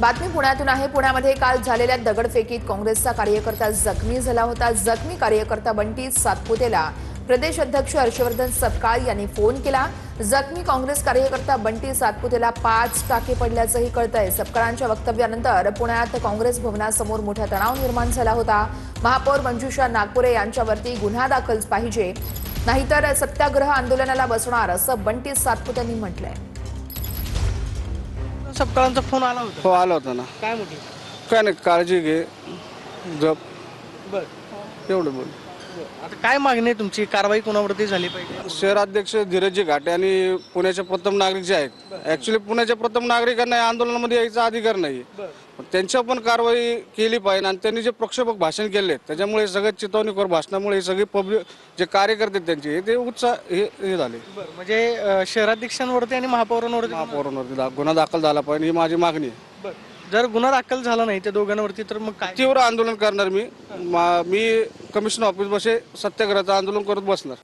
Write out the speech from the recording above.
बातमी पुण्यातून आहे। पुण्यामध्ये काल झालेल्या दगडफेकीत काँग्रेसचा कार्यकर्ता जखमी झाला होता। जखमी कार्यकर्ता बंटी सातपुतेला प्रदेश अध्यक्ष हर्षवर्धन सपकाळ यांनी फोन केला। जखमी काँग्रेस कार्यकर्ता बंटी सातपुतेला 5 टाके पडल्याचंही कळतंय। सपकाळांच्या वक्तव्यानंतर पुण्यात काँग्रेस भवनासमोर मोठा तणाव निर्माण झाला होता। महापौर मंजुषा नागपुरे यांच्यावरती गुन्हा दाखल पाहिजे, नाहीतर सत्याग्रह आंदोलनाला बसणार असं बंटी सातपुतेंनी म्हटलंय। सपकाळांचा फोन आला होता? हो आला होता ना। काय म्हटलं? काय नाही, काळजी घे, जप, बर एवढं बोल। आता काय मागणी आहे तुमची? कारवाई कोणावरती झाली पाहिजे? शहराध्यक्ष धीरजी घाटे आणि पुण्याचे प्रथम नागरिक जे आहेत, ऍक्च्युली पुण्याच्या प्रथम नागरिकांना या आंदोलनामध्ये यायचा अधिकार नाही। त्यांच्या पण कारवाई केली पाहिजे। आणि त्यांनी जे प्रक्षोभक भाषण केले त्याच्यामुळे सगळे चितवणीखोर भाषणामुळे सगळे पब्लिक जे कार्यकर्ते त्यांचे ते उत्साह हे झाले। म्हणजे शहराध्यक्षांवरती आणि महापौरांवरती महापौरांवरती गुन्हा दाखल झाला पाहिजे ही माझी मागणी आहे। जर गुन्हा दाखल झाला नाही त्या दोघांवरती तर मग काय? तीव्र आंदोलन करणार मी कमिशनर ऑफिस बसे सत्याग्रहाचं आंदोलन करत बसणार।